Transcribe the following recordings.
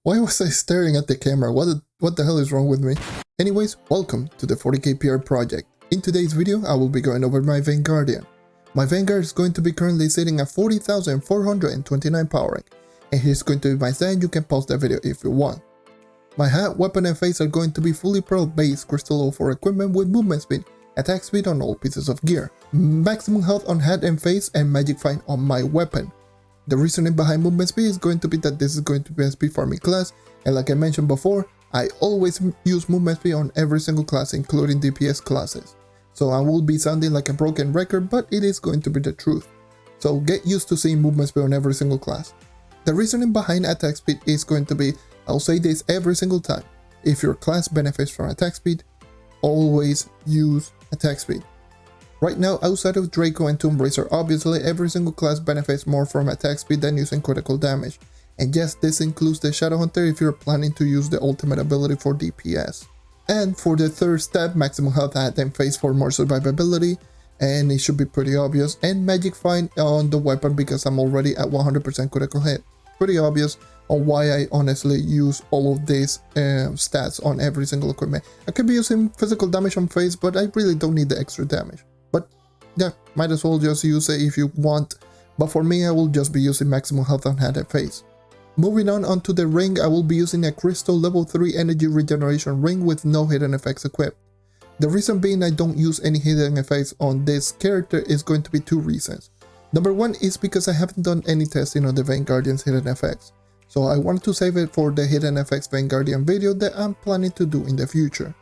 Why was I staring at the camera? What the hell is wrong with me? Anyways, welcome to the 40kpr project. In today's video, I will be going over my Vanguardian. My Vanguard is going to be currently sitting at 40,429 power rank, and here's going to be my stand. You can pause the video if you want. My hat, weapon and face are going to be fully pearl based crystal 04 equipment with movement speed, attack speed on all pieces of gear, maximum health on hat and face, and magic find on my weapon. The reasoning behind movement speed is going to be that this is going to be a speed farming class, and like I mentioned before, I always use movement speed on every single class, including DPS classes. So I will be sounding like a broken record, but it is going to be the truth. So get used to seeing movement speed on every single class. The reasoning behind attack speed is going to be, I'll say this every single time, if your class benefits from attack speed, always use attack speed. Right now, outside of Draco and Tomb Racer, obviously every single class benefits more from attack speed than using critical damage. And yes, this includes the Shadow Hunter if you're planning to use the ultimate ability for DPS. And for the third step, maximum health, hat and face for more survivability, and it should be pretty obvious, and magic find on the weapon because I'm already at 100% critical hit. Pretty obvious on why I honestly use all of these stats on every single equipment. I could be using physical damage on face, but I really don't need the extra damage. But yeah, might as well just use it if you want. But for me, I will just be using maximum health on hat and face. Moving on onto the ring, I will be using a crystal level 3 energy regeneration ring with no hidden effects equipped. The reason being I don't use any hidden effects on this character is going to be two reasons. Number one is because I haven't done any testing on the Vanguardian's hidden effects. So I want to save it for the hidden effects Vanguardian video that I'm planning to do in the future.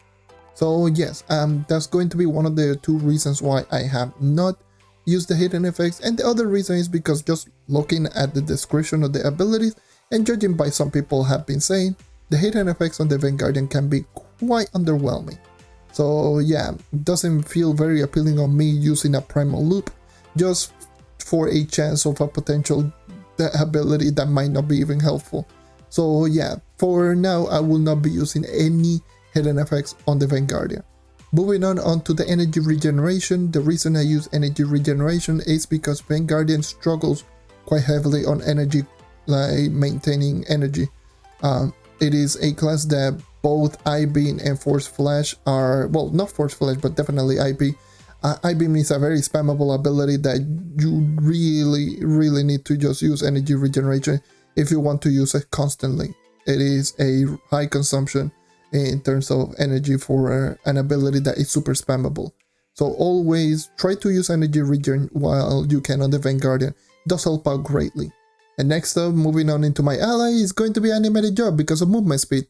So yes, that's going to be one of the two reasons why I have not used the hidden effects, and the other reason is because just looking at the description of the abilities and judging by some people have been saying, the hidden effects on the Vanguardian can be quite underwhelming. So yeah, it doesn't feel very appealing on me using a primal loop just for a chance of a potential ability that might not be even helpful. So yeah, for now I will not be using any hidden effects on the Vanguardian. Moving on to the energy regeneration. The reason I use energy regeneration is because Vanguardian struggles quite heavily on energy, like maintaining energy. It is a class that both I-Beam and Force Flash are, well, not Force Flash, but definitely I-Beam. I-Beam is a very spammable ability that you really need to just use energy regeneration if you want to use it constantly. It is a high consumption in terms of energy for an ability that is super spammable. So always try to use energy regen while you can on the Vanguardian. It does help out greatly. And next up, moving on into my ally, is going to be animated job because of movement speed.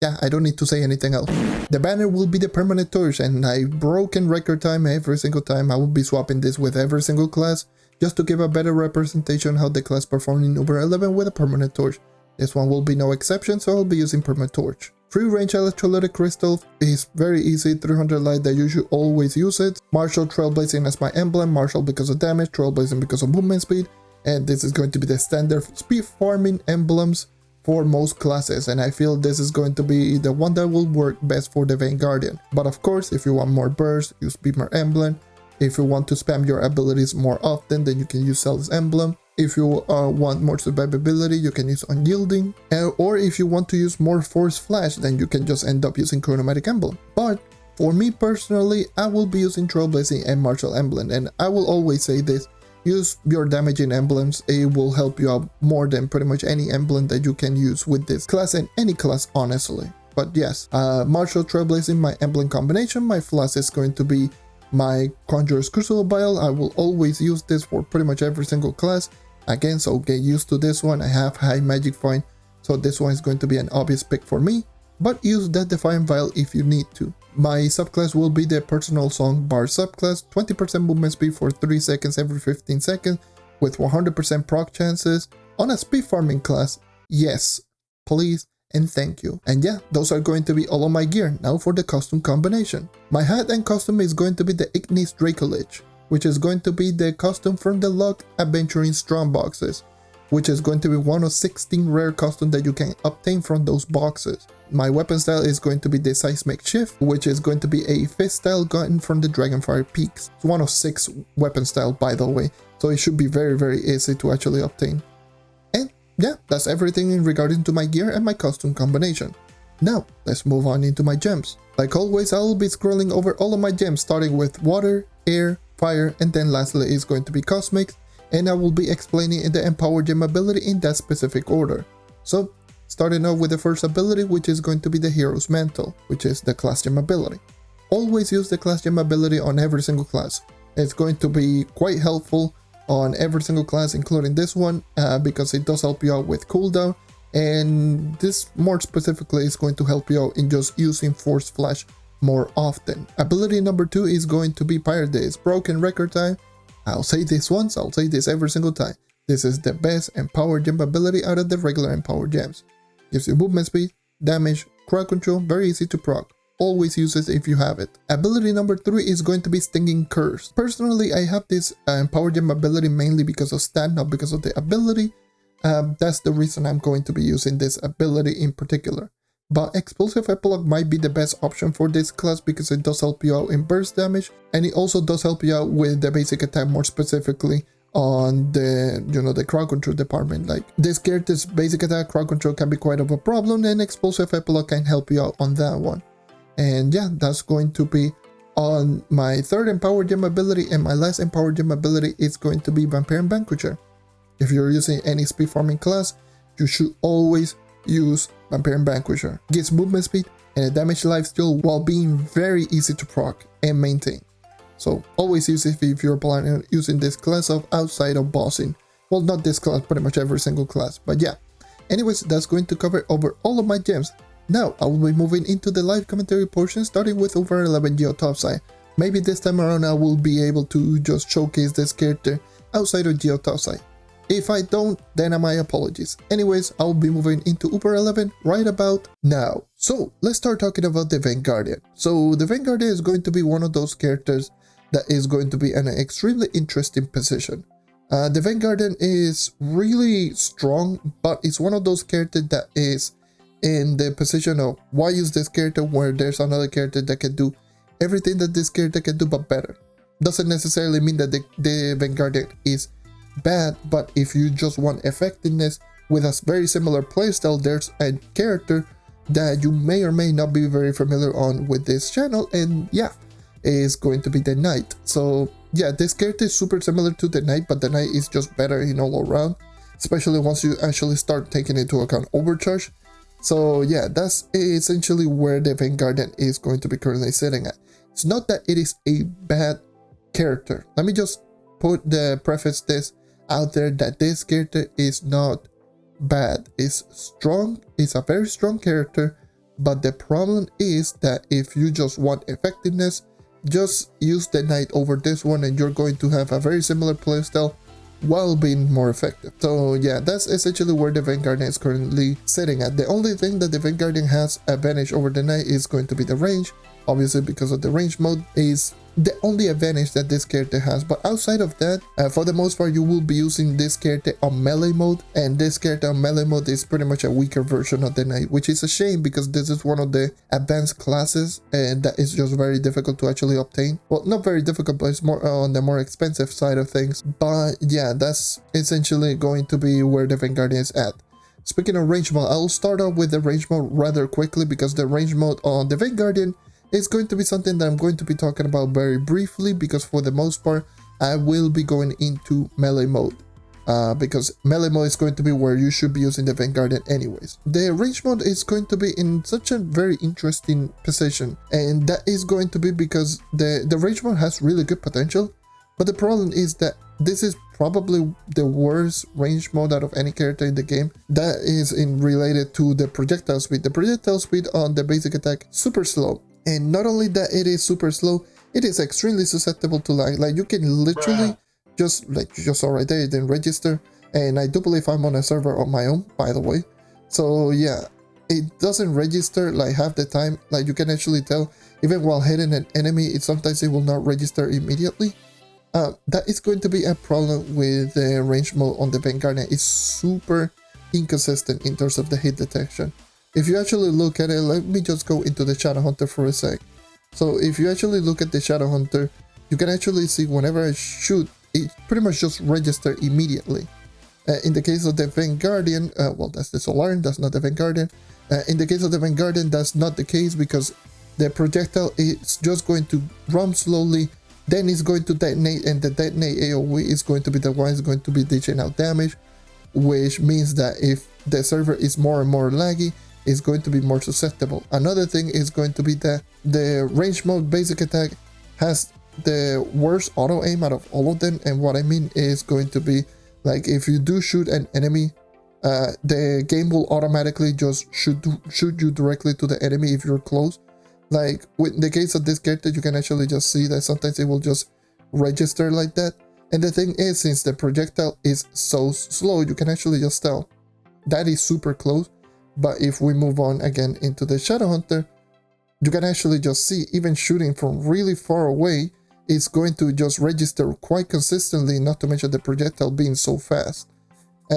Yeah, I don't need to say anything else. The banner will be the permanent torch, and I broke in record time every single time. I will be swapping this with every single class just to give a better representation how the class performed in Uber 11 with a permanent torch. This one will be no exception, so I'll be using permanent torch. Free range electrolytic crystal is very easy, 300 light that you should always use it. Martial trailblazing as my emblem, martial because of damage, trailblazing because of movement speed, and this is going to be the standard speed farming emblems for most classes, and I feel this is going to be the one that will work best for the Vanguardian. But of course, if you want more burst, use Beamer Emblem. If you want to spam your abilities more often, then you can use Cell's Emblem. If you want more survivability, you can use Unyielding. Or if you want to use more Force Flash, then you can just end up using Chronomatic Emblem. But for me personally, I will be using Trailblazing and Martial Emblem, and I will always say this. Use your damaging emblems, it will help you out more than pretty much any emblem that you can use with this class and any class honestly. But yes, Martial Trailblazing, my emblem combination. My flask is going to be my Conjurer's 𝗘𝗃𝗍𝗆. I will always use this for pretty much every single class. Again, so get used to this one. I have high magic find, so this one is going to be an obvious pick for me. But use that Defiant Vial if you need to. My subclass will be the Personal Song Bar subclass, 20% movement speed for 3 seconds every 15 seconds with 100% proc chances on a speed farming class. Yes, please and thank you. And yeah, those are going to be all of my gear. Now for the costume combination. My hat and costume is going to be the Ignis 𝗘𝗃𝗍𝗆, which is going to be the costume from the Locked Adventuring Strong boxes, which is going to be one of 16 rare costumes that you can obtain from those boxes. My weapon style is going to be the Seismic Shift, which is going to be a fist style gotten from the Dragonfire Peaks. It's one of 6 weapon style, by the way, so it should be very easy to actually obtain. yeah, that's everything in regarding to my gear and my costume combination. Now, let's move on into my gems. Like always, I will be scrolling over all of my gems, starting with water, air, fire, and then lastly is going to be cosmics, and I will be explaining the empower gem ability in that specific order. So, starting off with the first ability, which is going to be the Hero's Mantle, which is the class gem ability. Always use the class gem ability on every single class. It's going to be quite helpful on every single class, including this one, because it does help you out with cooldown, and this more specifically is going to help you out in just using Force Flash more often. Ability number 2 is going to be Pirate Days, Broken Record Time. I'll say this once, I'll say this every single time. This is the best Empower Gem ability out of the regular Empower Gems. Gives you movement speed, damage, crowd control, very easy to proc. Always use it if you have it. Ability number 3 is going to be Stinging Curse. Personally, I have this Empower Gem ability mainly because of stat, not because of the ability. That's the reason I'm going to be using this ability in particular. But Explosive Epilogue might be the best option for this class because it does help you out in burst damage, and it also does help you out with the basic attack more specifically on the, the crowd control department. Like this character's basic attack, crowd control can be quite of a problem, and Explosive Epilogue can help you out on that one. And yeah, that's going to be on my third Empower Gem ability, and my last Empower Gem ability is going to be Vampire and Vanquisher. If you're using any speed farming class, you should always use Vampire and Vanquisher. Gives movement speed and a damage lifesteal while being very easy to proc and maintain. So always use it if you're planning on using this class of outside of bossing. Well, not this class, pretty much every single class, but yeah. Anyways, that's going to cover over all of my gems. Now I will be moving into the live commentary portion, starting with over 11 Geo Topside. Maybe this time around I will be able to just showcase this character outside of Geo Topside. If I don't, then my apologies. Anyways, I'll be moving into Uber 11 right about now. So let's start talking about the Vanguardian. So the Vanguardian is going to be one of those characters that is going to be in an extremely interesting position. The Vanguardian is really strong, but it's one of those characters that is in the position of why use this character where there's another character that can do everything that this character can do but better. Doesn't necessarily mean that the Vanguardian is bad, but if you just want effectiveness with a very similar playstyle, there's a character that you may or may not be very familiar on with this channel, and yeah, is going to be the Knight. So yeah, this character is super similar to the Knight, but the Knight is just better in all around, especially once you actually start taking into account overcharge. So yeah, that's essentially where the Vanguardian is going to be currently sitting at. It's not that it is a bad character. Let me just preface this out there that this character is not bad. It's strong, it's a very strong character, but the problem is that if you just want effectiveness, just use the Knight over this one and you're going to have a very similar playstyle while being more effective. So yeah, that's essentially where the Vanguardian is currently sitting at. The only thing that the Vanguardian has advantage over the Knight is going to be the range, obviously because of the range mode is the only advantage that this character has. But outside of that, for the most part, you will be using this character on melee mode, and this character on melee mode is pretty much a weaker version of the Knight, which is a shame because this is one of the advanced classes and that is just very difficult to actually obtain. Well, not very difficult, but it's more on the more expensive side of things. But yeah, that's essentially going to be where the Vanguardian is at. Speaking of range mode, I'll start off with the range mode rather quickly because the range mode on the Vanguardian is going to be something that I'm going to be talking about very briefly, because for the most part I will be going into melee mode, because melee mode is going to be where you should be using the Vanguardian anyways. The range mode is going to be in such a very interesting position, and that is going to be because the range mode has really good potential, but the problem is that this is probably the worst range mode out of any character in the game. That is related to the projectile speed. The projectile speed on the basic attack super slow. And not only that it is super slow, it is extremely susceptible to lag. Like you can literally just, like you just saw right there, it didn't register. And I do believe I'm on a server on my own, by the way. So yeah, it doesn't register like half the time. Like you can actually tell, even while hitting an enemy, sometimes it will not register immediately. That is going to be a problem with the range mode on the Vanguardian. It's super inconsistent in terms of the hit detection. If you actually look at it, let me just go into the Shadow Hunter for a sec. So if you actually look at the Shadow Hunter, you can actually see whenever I shoot, it pretty much just registers immediately. In the case of the Vanguardian, well, that's the Solarian, that's not the Vanguardian. In the case of the Vanguardian, that's not the case because the projectile is just going to run slowly, then it's going to detonate, and the detonate AoE is going to be the one that's going to be dishing out damage, which means that if the server is more and more laggy, it's going to be more susceptible. Another thing is going to be that the range mode basic attack has the worst auto aim out of all of them, and what I mean is going to be like if you do shoot an enemy, the game will automatically just shoot you directly to the enemy if you're close. Like with the case of this character, you can actually just see that sometimes it will just register like that. And the thing is, since the projectile is so slow, you can actually just tell that is super close. But if we move on again into the Shadow Hunter, you can actually just see even shooting from really far away is going to just register quite consistently, not to mention the projectile being so fast.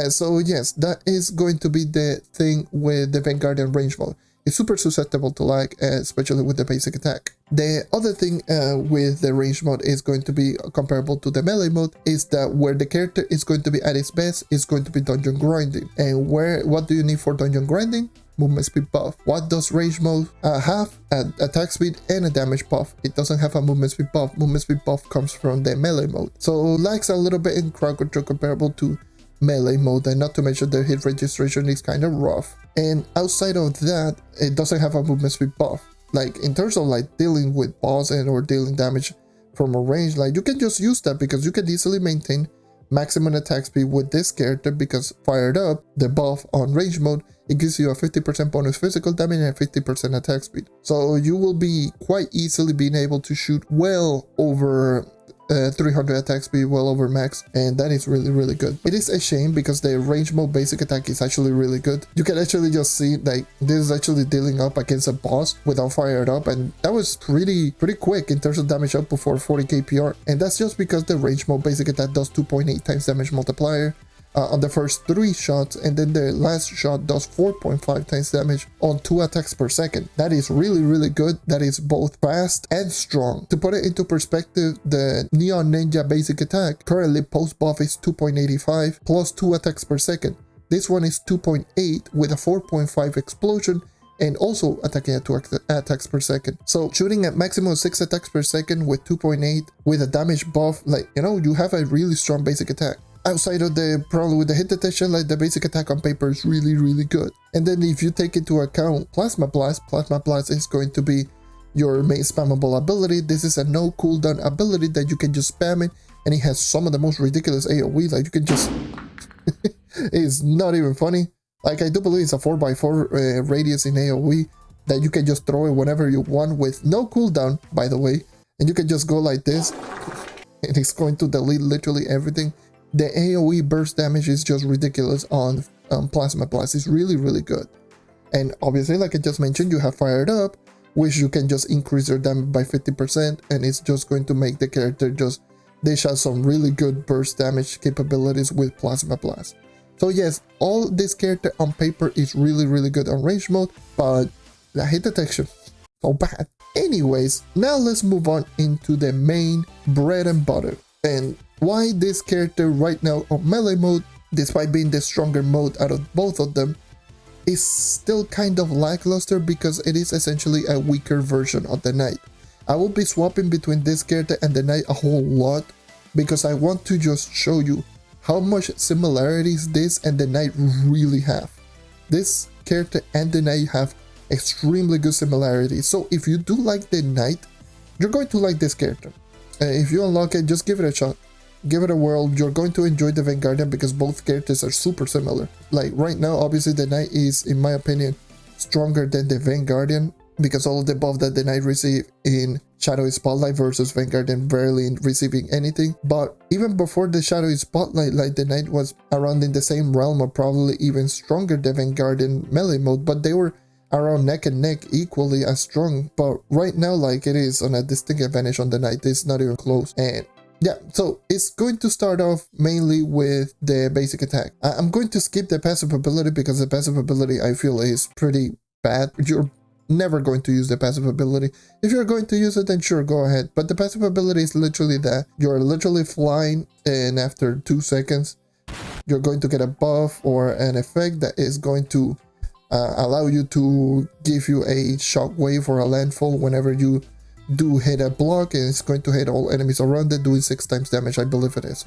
So yes, that is going to be the thing with the Vanguardian range mode. It's super susceptible to lag, especially with the basic attack. The other thing with the range mode is going to be comparable to the melee mode, is that where the character is going to be at its best is going to be dungeon grinding. And what do you need for dungeon grinding? Movement speed buff. What does range mode have? An attack speed and a damage buff. It doesn't have a movement speed buff. Movement speed buff comes from the melee mode. So lags a little bit in crowd control comparable to melee mode, and not to mention the hit registration is kind of rough. And outside of that, it doesn't have a movement speed buff. Like in terms of like dealing with boss and or dealing damage from a range, like you can just use that because you can easily maintain maximum attack speed with this character, because fired up, the buff on range mode, it gives you a 50% bonus physical damage and 50% attack speed. So you will be quite easily being able to shoot well over 300 attack speed, well over max, and that is really good. It is a shame because the range mode basic attack is actually really good. You can actually just see like this is actually dealing up against a boss without fired up, and that was pretty quick in terms of damage up before 40k PR, and that's just because the range mode basic attack does 2.8 times damage multiplier on the first 3 shots, and then the last shot does 4.5 times damage on 2 attacks per second. That is really good. That is both fast and strong. To put it into perspective, the Neon Ninja basic attack currently post buff is 2.85 plus 2 attacks per second. This one is 2.8 with a 4.5 explosion and also attacking at 2 attacks per second. So shooting at maximum 6 attacks per second with 2.8 with a damage buff, like, you know, you have a really strong basic attack. Outside of the problem with the hit detection, like the basic attack on paper is really good. And then if you take into account Plasma Blast is going to be your main spammable ability. This is a no cooldown ability that you can just spam it, and it has some of the most ridiculous AoE, like you can just it's not even funny. Like I do believe it's a 4x4 radius in AoE that you can just throw it whenever you want with no cooldown, by the way, and you can just go like this and it's going to delete literally everything. The AoE burst damage is just ridiculous on Plasma Blast. It's really good. And obviously, like I just mentioned, you have fired up, which you can just increase your damage by 50%, and it's just going to make the character just dish out some really good burst damage capabilities with Plasma Blast. So yes, all this character on paper is really good on range mode, but the hit detection, so bad. Anyways, now let's move on into the main bread and butter, and why this character right now on melee mode, despite being the stronger mode out of both of them, is still kind of lackluster because it is essentially a weaker version of the Knight. I will be swapping between this character and the Knight a whole lot because I want to just show you how much similarities this and the Knight really have. This character and the Knight have extremely good similarities, so if you do like the Knight, you're going to like this character. If you unlock it, just give it a shot. Give it a whirl. You're going to enjoy the Vanguardian because both characters are super similar. Like right now, obviously the Knight is, in my opinion, stronger than the Vanguardian because all of the buff that the Knight received in Shadow Spotlight versus Vanguardian barely receiving anything. But even before the Shadow Spotlight, like the Knight was around in the same realm or probably even stronger than Vanguardian melee mode, but they were around neck and neck equally as strong. But right now, like it is on a distinct advantage on the Knight. It's not even close. And yeah, so it's going to start off mainly with the basic attack. I'm going to skip the passive ability because the passive ability I feel is pretty bad. You're never going to use the passive ability. If you're going to use it, then sure, go ahead. But the passive ability is literally that. You're literally flying, and after 2 seconds, you're going to get a buff or an effect that is going to allow you to give you a shockwave or a landfall whenever you do hit a block, and it's going to hit all enemies around it, doing 6 times damage, I believe it is.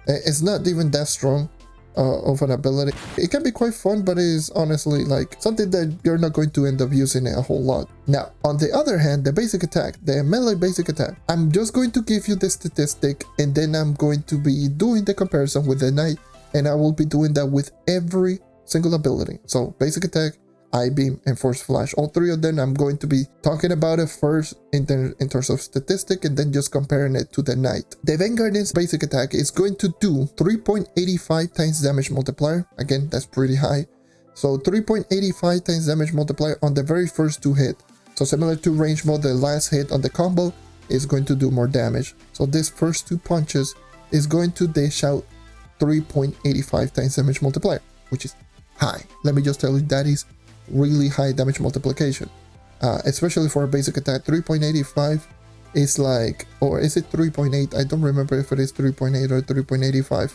It's not even that strong of an ability. It can be quite fun, but it is honestly like something that you're not going to end up using a whole lot. Now, on the other hand, the basic attack, the melee basic attack, I'm just going to give you the statistic, and then I'm going to be doing the comparison with the knight, and I will be doing that with every single ability. So basic attack, I-beam, and force flash, all 3 of them I'm going to be talking about it first in terms of statistic, and then just comparing it to the knight. The Vanguardian's basic attack is going to do 3.85 times damage multiplier. Again, that's pretty high. So 3.85 times damage multiplier on the very first 2 hits. So similar to range mode, the last hit on the combo is going to do more damage. So this first 2 punches is going to dish out 3.85 times damage multiplier, which is high. Let me just tell you, that is really high damage multiplication, especially for a basic attack. 3.85 is like, or is it 3.8? I don't remember if it is 3.8 or 3.85.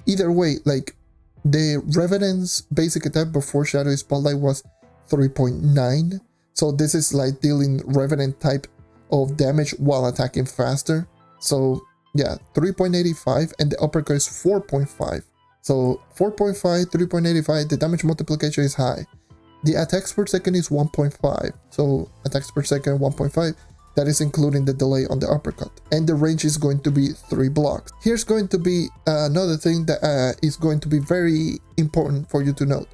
Either way, like the Revenant's basic attack before Shadowy Spotlight was 3.9, so this is like dealing Revenant type of damage while attacking faster. So yeah, 3.85, and the uppercut is 4.5. So 4.5, 3.85, the damage multiplication is high. The attacks per second is 1.5, so attacks per second 1.5, that is including the delay on the uppercut. And the range is going to be 3 blocks. Here's going to be another thing that is going to be very important for you to note.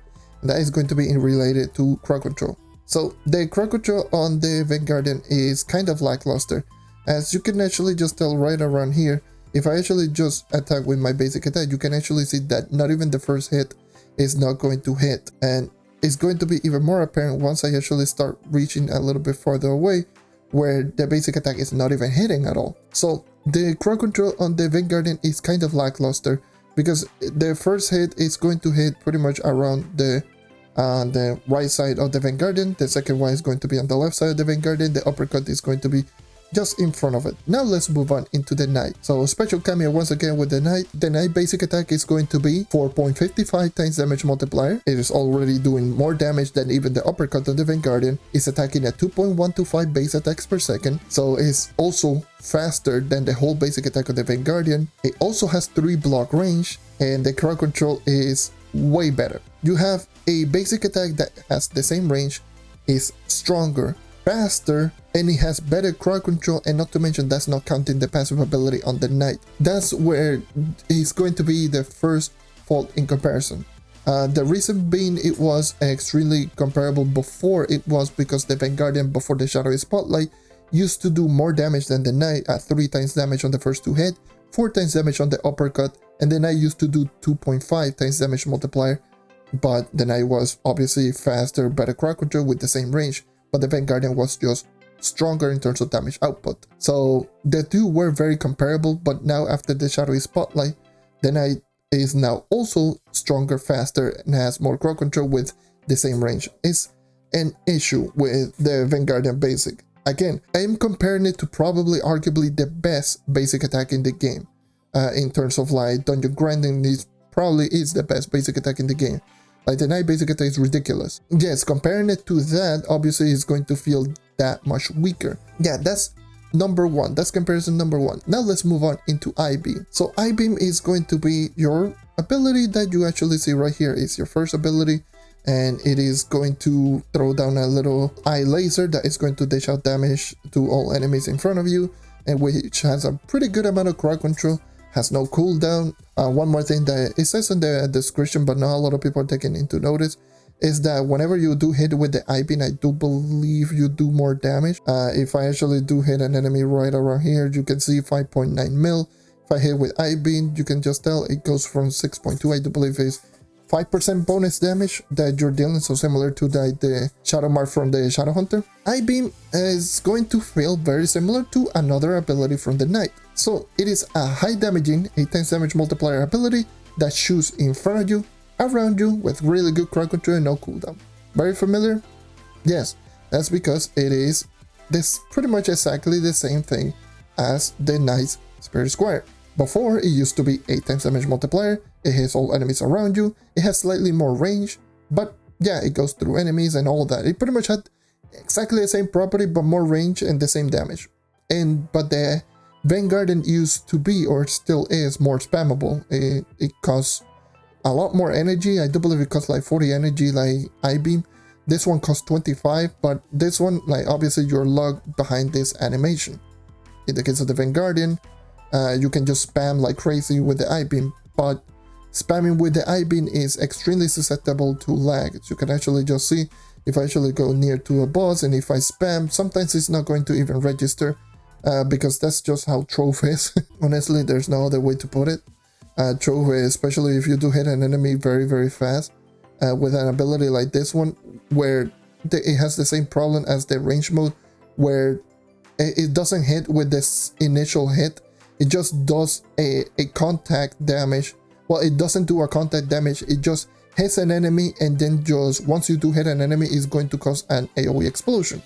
That is going to be related to crowd control. So the crowd control on the Vanguardian is kind of lackluster. As you can actually just tell right around here, if I actually just attack with my basic attack, you can actually see that not even the first hit is not going to hit. And it's going to be even more apparent once I actually start reaching a little bit farther away, where the basic attack is not even hitting at all. So the crowd control on the Vanguardian is kind of lackluster, because the first hit is going to hit pretty much around the right side of the Vanguardian. The second one is going to be on the left side of the Vanguardian. The uppercut is going to be just in front of it. Now let's move on into the knight. So special cameo once again with the knight. The knight basic attack is going to be 4.55 times damage multiplier. It is already doing more damage than even the uppercut of the Vanguardian. It's attacking at 2.125 base attacks per second, so it's also faster than the whole basic attack of the Vanguardian. It also has 3 block range, and the crowd control is way better. You have a basic attack that has the same range, is stronger, faster, and it has better crowd control, and not to mention that's not counting the passive ability on the knight. That's where it's going to be the first fault in comparison. The reason being it was extremely comparable before, it was because the Vanguardian before the Shadowy Spotlight used to do more damage than the knight at 3 times damage on the first 2 hits, 4 times damage on the uppercut, and the knight used to do 2.5 times damage multiplier, but the knight was obviously faster, better crowd control with the same range, but the Vanguardian was just stronger in terms of damage output. So the two were very comparable, but now after the Shadowy Spotlight, the knight is now also stronger, faster, and has more crowd control with the same range. It's an issue with the Vanguardian basic. Again, I'm comparing it to probably arguably the best basic attack in the game. In terms of like dungeon grinding, it probably is the best basic attack in the game. Like the knight basic attack is ridiculous. Yes, comparing it to that, obviously it's going to feel that much weaker. Yeah, that's number 1. That's comparison number 1. Now let's move on into I-beam. So I-beam is going to be your ability that you actually see right here. It's your first ability, and it is going to throw down a little eye laser that is going to dish out damage to all enemies in front of you, and which has a pretty good amount of crowd control, has no cooldown. One more thing that it says in the description, but not a lot of people are taking into notice, is that whenever you do hit with the I-beam, I do believe you do more damage. If I actually do hit an enemy right around here, you can see 5.9 mil. If I hit with I-beam, you can just tell it goes from 6.2, I do believe is 5% bonus damage that you're dealing, so similar to the Shadow Mark from the Shadow Hunter. I-beam is going to feel very similar to another ability from the Knight. So it is a high damaging, 8 times damage multiplier ability that shoots in front of you, around you, with really good crowd control and no cooldown. Very familiar? Yes, that's because it is pretty much exactly the same thing as the Knight's Spirit Squire. Before, it used to be 8 times damage multiplier, it hits all enemies around you. It has slightly more range, but yeah, it goes through enemies and all that. It pretty much had exactly the same property, but more range and the same damage. But the Vanguardian used to be, or still is, more spammable. It costs a lot more energy. I do believe it costs like 40 energy like I-beam. This one costs 25, but this one, like, obviously you're locked behind this animation. In the case of the Vanguardian, you can just spam like crazy with the I-beam, but spamming with the I-beam is extremely susceptible to lag. So you can actually just see, if I actually go near to a boss and if I spam, sometimes it's not going to even register, because that's just how trove is. Honestly, there's no other way to put it. Trove, especially if you do hit an enemy very, very fast, with an ability like this one, where it has the same problem as the range mode, where it doesn't hit with this initial hit. It just does a contact damage. Well, it doesn't do a contact damage. It just hits an enemy, and then just once you do hit an enemy, it's going to cause an AoE explosion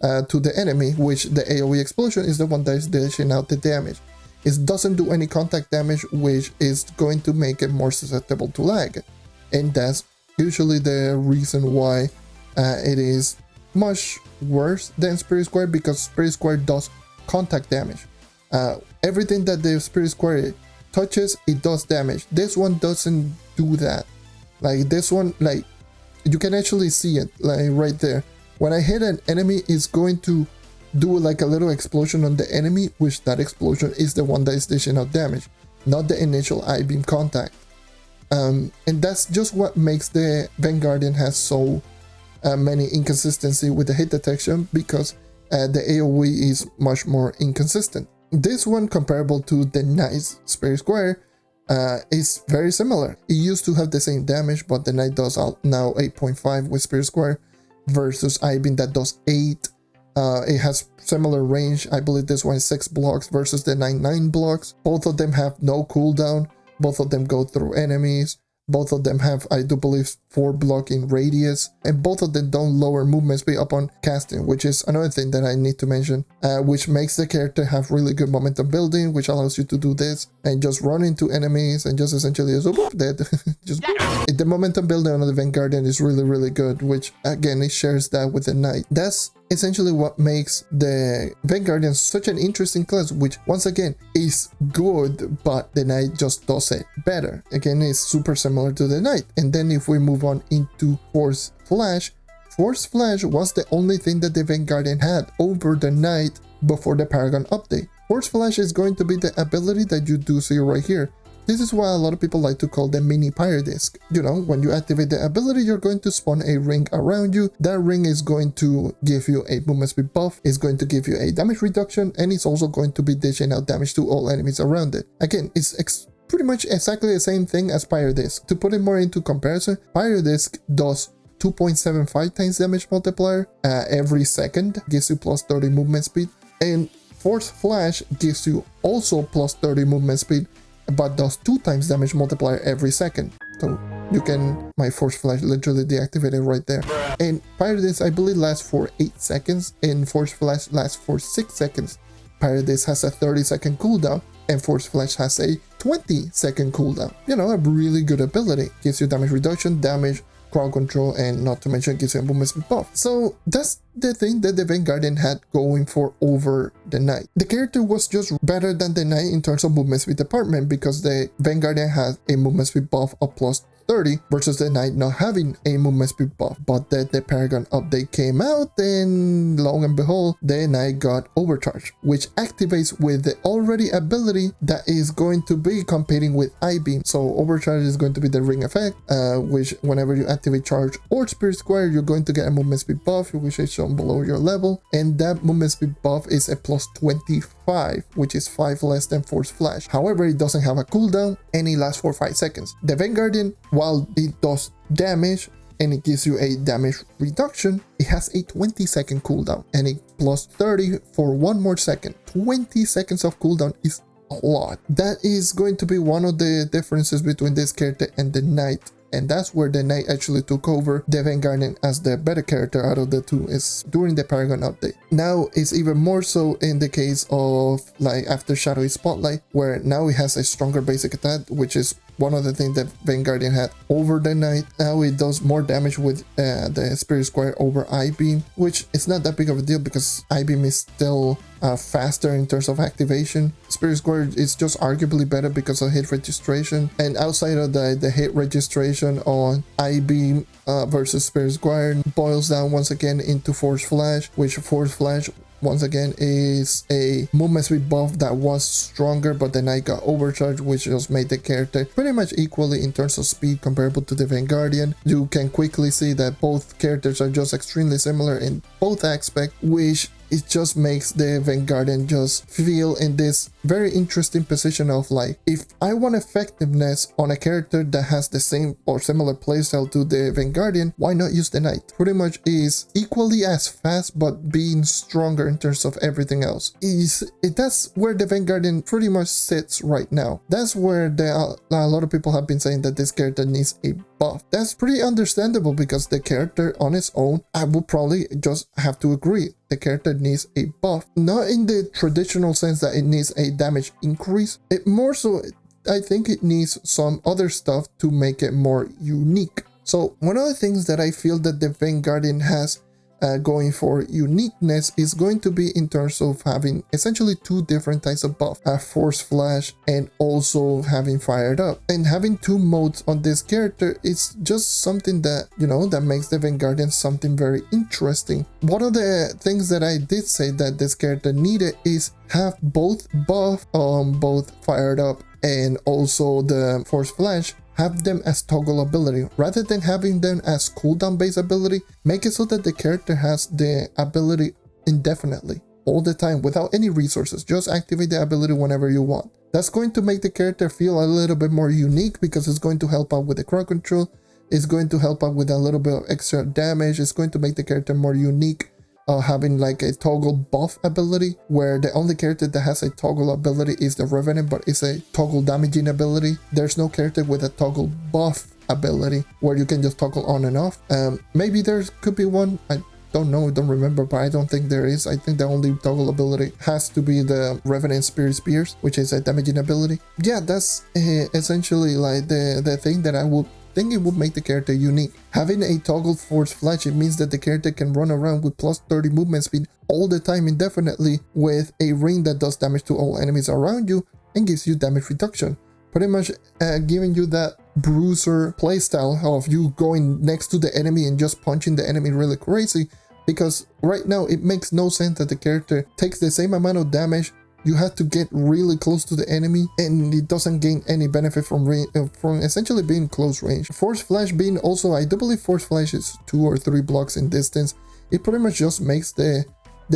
to the enemy, which the AoE explosion is the one that is dishing out the damage. It doesn't do any contact damage, which is going to make it more susceptible to lag. And that's usually the reason why it is much worse than Spirit Square, because Spirit Square does contact damage. Everything that the Spirit Square touches, it does damage. This one doesn't do that. Like this one, like you can actually see it like right there. When I hit an enemy, it's going to do like a little explosion on the enemy, which that explosion is the one that is dishing out damage, not the initial I-beam contact. And that's just what makes the Vanguardian has so many inconsistency with the hit detection, because the AoE is much more inconsistent. This one, comparable to the Knight's Spirit Square, is very similar. It used to have the same damage, but the Knight does now 8.5 with Spirit Square versus I-beam that does 8. It has similar range. I believe this one is 6 blocks versus the 9 blocks. Both of them have no cooldown. Both of them go through enemies. Both of them have, I do believe, 4 blocking radius, and both of them don't lower movement speed upon casting, which is another thing that I need to mention, which makes the character have really good momentum building, which allows you to do this and just run into enemies and just essentially just whoop, dead. Just whoop. The momentum building on the Vanguardian is really, really good, which again, it shares that with the Knight. That's essentially what makes the Vanguardian such an interesting class, which once again is good, but the Knight just does it better. Again, it's super similar to the Knight. And then if we move on into Force Flash was the only thing that the Vanguardian had over the Knight before the Paragon update. Force Flash is going to be the ability that you do see right here. This is why a lot of people like to call them mini pyre disc. You know, when you activate the ability, you're going to spawn a ring around you. That ring is going to give you a movement speed buff, it's going to give you a damage reduction, and it's also going to be dishing out damage to all enemies around it. Again, it's pretty much exactly the same thing as pyre disc. To put it more into comparison, pyre disc does 2.75 times damage multiplier every second, gives you plus 30 movement speed, and Force Flash gives you also plus 30 movement speed, but does 2 times damage multiplier every second. So you can, my Force Flash literally deactivated right there. And Pyre Disc, I believe, lasts for 8 seconds, and Force Flash lasts for 6 seconds. Pyre Disc has a 30-second cooldown, and Force Flash has a 20-second cooldown. You know, a really good ability. Gives you damage reduction, damage, crowd control, and not to mention gives you a movement speed buff. So that's the thing that the Vanguardian had going for over the Knight. The character was just better than the Knight in terms of movement speed department, because the Vanguardian had a movement speed buff of plus 30 versus the Knight not having a movement speed buff. But then the Paragon update came out, and lo and behold, the Knight got overcharged, which activates with the already ability that is going to be competing with I-beam. So overcharge is going to be the ring effect, which whenever you activate charge or Spirit Square, you're going to get a movement speed buff, which is shown below your level, and that movement speed buff is a plus 25, which is 5 less than Force Flash. However, it doesn't have a cooldown, and it lasts for 5 seconds. The Vanguardian, while it does damage and it gives you a damage reduction, it has a 20-second cooldown, and it plus 30 for 1 more second. 20 seconds of cooldown is a lot. That is going to be one of the differences between this character and the Knight, and that's where the Knight actually took over the Vanguardian as the better character out of the two, is during the Paragon update. Now it's even more so in the case of like after Shadowy Spotlight, where now it has a stronger basic attack, which is one of the things that Vanguardian had over the Knight. Now it does more damage with the Spirit Squire over I-Beam, which is not that big of a deal because I-Beam is still faster in terms of activation. Spirit Square is just arguably better because of hit registration, and outside of the hit registration on I-Beam versus Spirit Square boils down once again into Force Flash, which Force Flash once again is a movement speed buff that was stronger, but then I got overcharged, which just made the character pretty much equally in terms of speed comparable to the Vanguardian. You can quickly see that both characters are just extremely similar in both aspects, which it just makes the Vanguardian just feel in this very interesting position of like, if I want effectiveness on a character that has the same or similar playstyle to the Vanguardian, why not use the Knight? Pretty much is equally as fast but being stronger in terms of everything else. That's where the Vanguardian pretty much sits right now. That's where a lot of people have been saying that this character needs a buff. That's pretty understandable because the character on its own, I will probably just have to agree, the character needs a buff. Not in the traditional sense that it needs a damage increase. It more so, I think it needs some other stuff to make it more unique. So one of the things that I feel that the Vanguardian has going for uniqueness is going to be in terms of having essentially two different types of buff, Force Flash and also having Fired Up. And having two modes on this character is just something that, you know, that makes the Vanguardian something very interesting. One of the things that I did say that this character needed is have both buff on both Fired Up and also the Force Flash, have them as toggle ability rather than having them as cooldown based ability. Make it so that the character has the ability indefinitely all the time without any resources. Just activate the ability whenever you want. That's going to make the character feel a little bit more unique because it's going to help out with the crowd control. It's going to help out with a little bit of extra damage. It's going to make the character more unique. Having like a toggle buff ability, where the only character that has a toggle ability is the Revenant, but it's a toggle damaging ability. There's no character with a toggle buff ability where you can just toggle on and off. Maybe there could be one, I don't know, don't remember, but I don't think there is. I think the only toggle ability has to be the Revenant Spirit Spears, which is a damaging ability. Yeah, that's essentially like the thing that I would think it would make the character unique. Having a toggle Force Flash, it means that the character can run around with plus 30 movement speed all the time indefinitely with a ring that does damage to all enemies around you and gives you damage reduction. Pretty much giving you that bruiser playstyle of you going next to the enemy and just punching the enemy really crazy, because right now it makes no sense that the character takes the same amount of damage. You have to get really close to the enemy and it doesn't gain any benefit from essentially being close range. Force Flash being also, I do believe Force Flash is 2 or 3 blocks in distance. It pretty much just makes the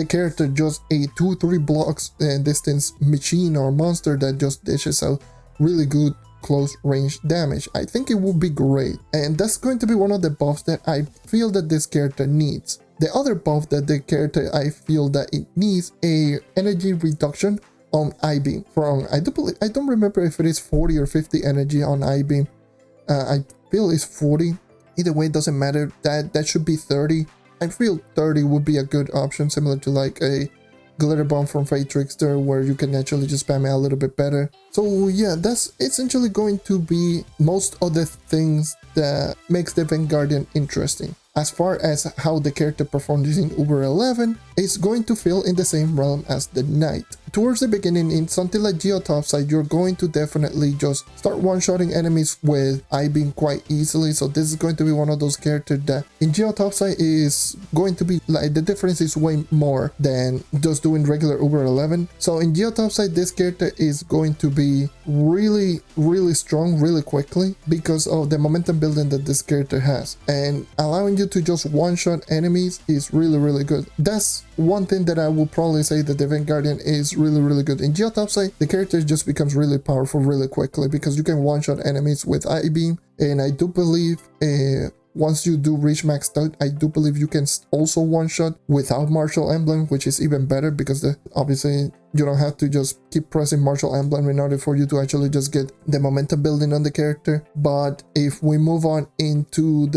character just a 2-3 blocks distance machine or monster that just dishes out really good close range damage. I think it would be great, and that's going to be one of the buffs that I feel that this character needs. The other buff that the character, I feel that it needs a energy reduction on I-Beam from, I don't remember if it is 40 or 50 energy on I-Beam. I feel it's 40. Either way, it doesn't matter. That should be 30. I feel 30 would be a good option, similar to like a Glitter Bomb from Fate Trickster, where you can actually just spam it a little bit better. So yeah, that's essentially going to be most of the things that makes the Vanguardian interesting. As far as how the character performs in U11, it's going to feel in the same realm as the Knight. Towards the beginning, in something like Topside, you're going to definitely just start one-shotting enemies with I-Beam quite easily. So this is going to be one of those characters that in Topside is going to be like, the difference is way more than just doing regular U11. So in Topside, this character is going to be really strong really quickly because of the momentum building that this character has, and allowing you to just one-shot enemies is really good. That's one thing that I will probably say that the Vanguardian is really good. In Topside, the character just becomes really powerful really quickly because you can one-shot enemies with I-Beam, and I do believe once you do reach max out, I do believe you can also one-shot without Martial Emblem, which is even better because obviously you don't have to just keep pressing Martial Emblem in order for you to actually just get the momentum building on the character. But if we move on into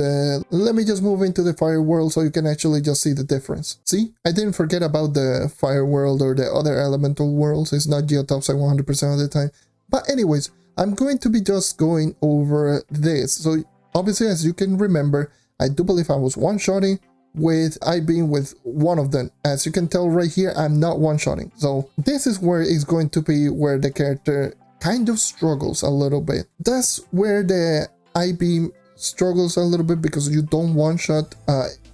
let me just move into the Fire World so you can actually just see the difference. See, I didn't forget about the Fire World or the other elemental worlds. It's not Topside 100% of the time. But anyways, I'm going to be just going over this. So obviously, as you can remember, I do believe I was one-shotting with 𝗖𝗃𝗀𝗀 with one of them. As you can tell right here, I'm not one-shotting. So this is where it's going to be where the character kind of struggles a little bit. That's where the 𝗖𝗃𝗀𝗀 struggles a little bit, because you don't one-shot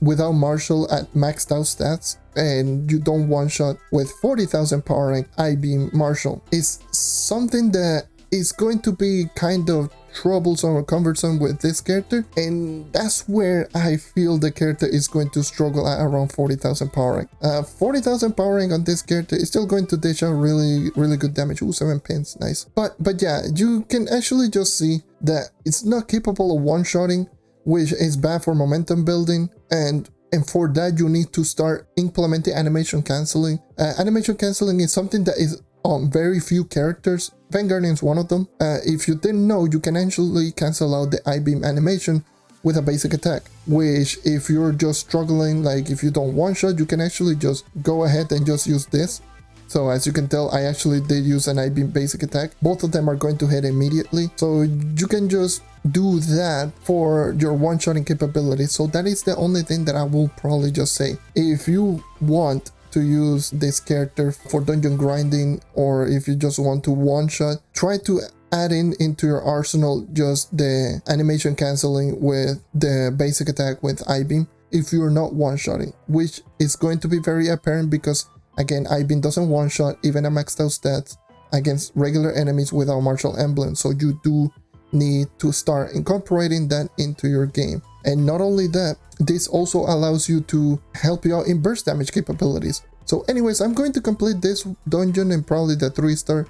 without Marshall at maxed out stats, and you don't one-shot with 40,000 power rank 𝗖𝗃𝗀𝗀 Marshall. It's something that is going to be kind of troublesome or cumbersome with this character, and that's where I feel the character is going to struggle at around 40,000 power rank. 40,000 power rank on this character is still going to dish out really good damage. Ooh, 7 pins, nice. But yeah, you can actually just see that it's not capable of one-shotting, which is bad for momentum building, and for that you need to start implementing animation canceling. Animation canceling is something that is on very few characters. Vanguardian is one of them. If you didn't know, you can actually cancel out the 𝗖𝗃𝗀𝗀 animation with a basic attack, which if you're just struggling, like if you don't one-shot, you can actually just go ahead and just use this. So as you can tell, I actually did use an 𝗖𝗃𝗀𝗀 basic attack. Both of them are going to hit immediately. So you can just do that for your one-shotting capability. So that is the only thing that I will probably just say. If you want to use this character for dungeon grinding, or if you just want to one-shot, try to add into your arsenal just the animation canceling with the basic attack with 𝗖𝗃𝗀𝗀𝗀 if you're not one-shotting, which is going to be very apparent because again, 𝗖𝗃𝗀𝗀𝗀 doesn't one-shot even at maxed out stats against regular enemies without martial emblem. So you do need to start incorporating that into your game. And not only that, this also allows you to help you out in burst damage capabilities. So anyways, I'm going to complete this dungeon and probably the 3-star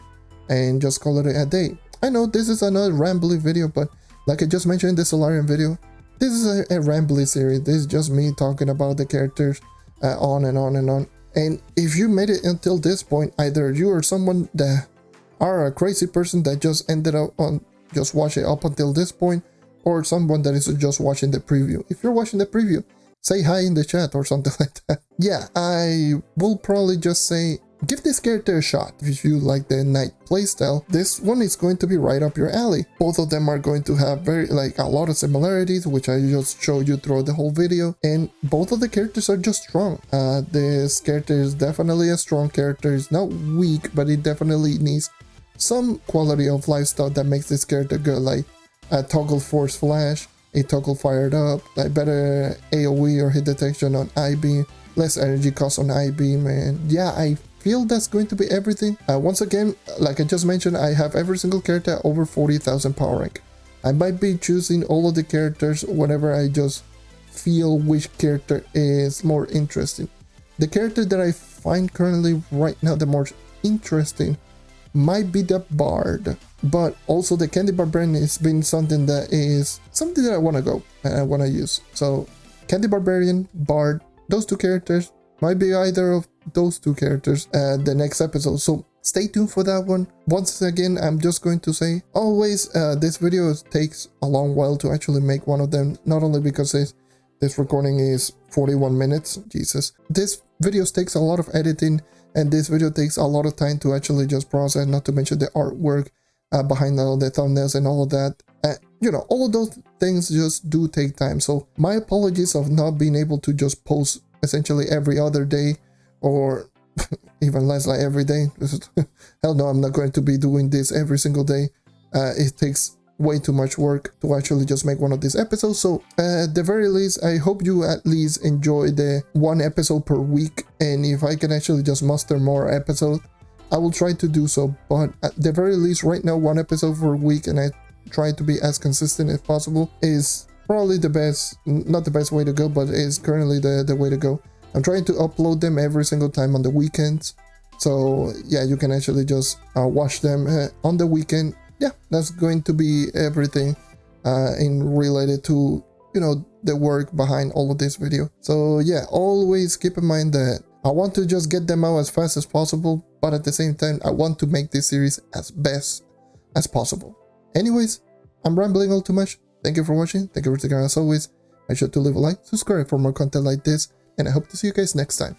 and just call it a day. I know this is another rambly video, but like I just mentioned in the Solarian video, this is a rambly series. This is just me talking about the characters on and on and on. And if you made it until this point, either you or someone that are a crazy person that just ended up on just watching up until this point, or someone that is just watching the preview. If you're watching the preview, say hi in the chat or something like that. Yeah, I will probably just say, give this character a shot. If you like the knight playstyle, this one is going to be right up your alley. Both of them are going to have a lot of similarities, which I just showed you throughout the whole video, and both of the characters are just strong. This character is definitely a strong character. It's not weak, but it definitely needs some quality of life stuff that makes this character good, like a toggle force flash, a toggle fired up, like better AoE or hit detection on 𝗖𝗃𝗀𝗀𝗀, less energy cost on 𝗖𝗃𝗀𝗀𝗀, and yeah, I feel that's going to be everything. Once again, like I just mentioned, I have every single character at over 40,000 power rank. I might be choosing all of the characters whenever I just feel which character is more interesting. The character that I find currently right now the most interesting might be the Bard, but also the 𝗘𝗃𝗃𝗀𝗀𝗀𝗀 has been something that I want to go and I want to use. So 𝗘𝗃𝗃𝗀𝗀𝗀𝗀, Bard, those two characters might be either of those two characters at the next episode. So stay tuned for that one. Once again, I'm just going to say, always this video takes a long while to actually make one of them, not only because this recording is 41 minutes, Jesus. This video takes a lot of editing, and this video takes a lot of time to actually just process, not to mention the artwork behind all the thumbnails and all of that. You know, all of those things just do take time. So my apologies of not being able to just post essentially every other day, or even less like every day. Hell no, I'm not going to be doing this every single day. It takes way too much work to actually just make one of these episodes. So at the very least, I hope you at least enjoy the one episode per week, and if I can actually just muster more episodes, I will try to do so. But at the very least right now, one episode per week, and I try to be as consistent as possible, is probably the best, not the best way to go, but is currently the way to go. I'm trying to upload them every single time on the weekends, so yeah, you can actually just watch them on the weekend. Yeah, that's going to be everything in related to, you know, the work behind all of this video. So yeah, always keep in mind that I want to just get them out as fast as possible, but at the same time, I want to make this series as best as possible. Anyways, I'm rambling all too much. Thank you for watching. Thank you for sticking around as always. Make sure to leave a like, subscribe for more content like this, and I hope to see you guys next time.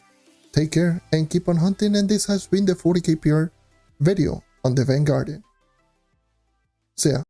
Take care and keep on hunting, and this has been the 40k PR video on the Vanguardian. See ya.